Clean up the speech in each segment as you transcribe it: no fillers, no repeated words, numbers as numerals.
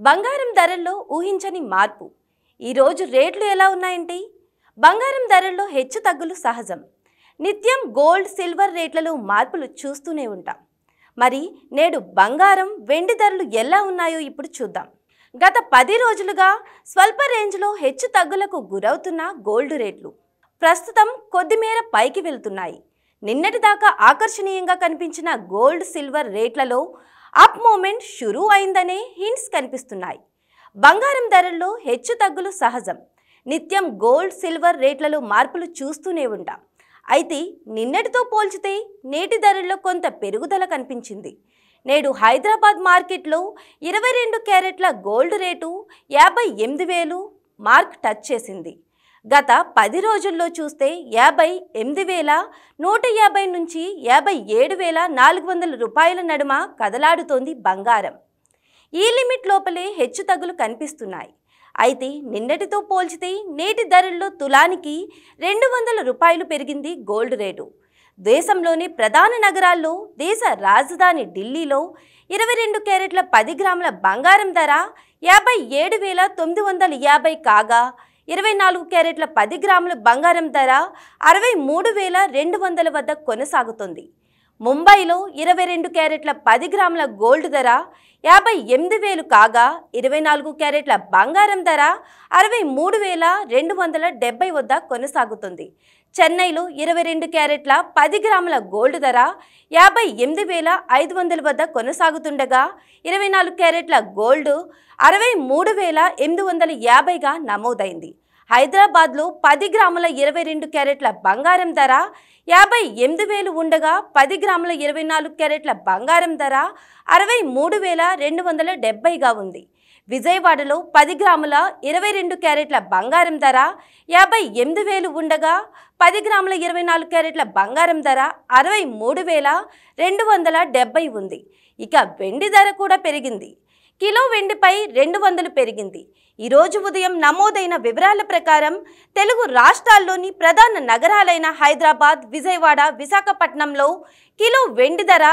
బంగారం ధరల్లో ఊహించని మార్పు. ఈరోజు రేట్లు ఎలా ఉన్నాయంటే బంగారం ధరల్లో హెచ్చు తగ్గులు సహజం. నిత్యం గోల్డ్ సిల్వర్ రేట్లలో మార్పులు చూస్తూనే ఉంటాం. మరి నేడు బంగారం వెండి ధరలు ఎలా ఉన్నాయో ఇప్పుడు చూద్దాం. గత 10 రోజులుగా స్వల్ప రేంజ్లో హెచ్చు తగ్గులకు గురవుతున్న గోల్డ్ రేట్లు ప్రస్తుతం కొద్దిమేర పైకి వెళ్తున్నాయి. నిన్నటిదాకా ఆకర్షణీయంగా కనిపించిన గోల్డ్ సిల్వర్ రేట్లలో అప్ మూమెంట్ షురూ అయిందనే హింట్స్ కనిపిస్తున్నాయి. బంగారం ధరల్లో హెచ్చు తగ్గులు సహజం. నిత్యం గోల్డ్ సిల్వర్ రేట్లలో మార్పులు చూస్తూనే ఉంటాం. అయితే నిన్నటితో పోల్చితే నేటి ధరల్లో కొంత పెరుగుదల కనిపించింది. నేడు హైదరాబాద్ మార్కెట్లో 22 క్యారెట్ల గోల్డ్ రేటు 58,000 మార్క్ టచ్ చేసింది. గత 10 రోజుల్లో చూస్తే 58,150 నుంచి 57,400 రూపాయల నడుమ కదలాడుతోంది బంగారం. ఈ లిమిట్ లోపలే హెచ్చు తగ్గులు కనిపిస్తున్నాయి. అయితే నిన్నటితో పోల్చితే నేటి ధరల్లో తులానికి 200 రూపాయలు పెరిగింది గోల్డ్ రేటు. దేశంలోని ప్రధాన నగరాల్లో దేశ రాజధాని ఢిల్లీలో 22 క్యారెట్ల 10 గ్రాముల బంగారం ధర 57,950 కాగా 24 క్యారెట్ల 10 గ్రాముల బంగారం ధర 63,200 వద్ద కొనసాగుతుంది. ముంబైలో 22 క్యారెట్ల 10 గ్రాముల గోల్డ్ ధర 58,000 కాగా 24 క్యారెట్ల బంగారం ధర 63,270 వద్ద కొనసాగుతుంది. చెన్నైలో 22 క్యారెట్ల 10 గ్రాముల గోల్డ్ ధర 58,500 వద్ద కొనసాగుతుండగా 24 క్యారెట్ల గోల్డ్ 63,850గా నమోదైంది. హైదరాబాద్లో 10 గ్రాముల 22 క్యారెట్ల బంగారం ధర 58,000 ఉండగా 10 గ్రాముల 24 క్యారెట్ల బంగారం ధర 63,270గా ఉంది. విజయవాడలో 10 గ్రాముల 22 క్యారెట్ల బంగారం ధర 58,000 ఉండగా 10 గ్రాముల 24 క్యారెట్ల బంగారం ధర 63,270 ఉంది. ఇక వెండి ధర కూడా పెరిగింది. కిలో వెండిపై 200 పెరిగింది. ఈరోజు ఉదయం నమోదైన వివరాల ప్రకారం తెలుగు రాష్ట్రాల్లోని ప్రధాన నగరాలైన హైదరాబాద్, విజయవాడ, విశాఖపట్నంలో కిలో వెండి ధర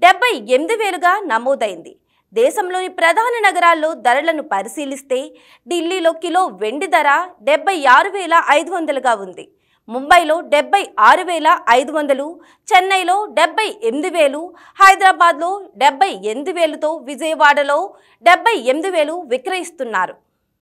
78,000గా నమోదైంది. దేశంలోని ప్రధాన నగరాల్లో ధరలను పరిశీలిస్తే ఢిల్లీలో కిలో వెండి ధర 76,500గా ఉంది. ముంబైలో 76,500, చెన్నైలో 78,000, హైదరాబాద్లో 78,000తో విజయవాడలో 78,000 విక్రయిస్తున్నారు.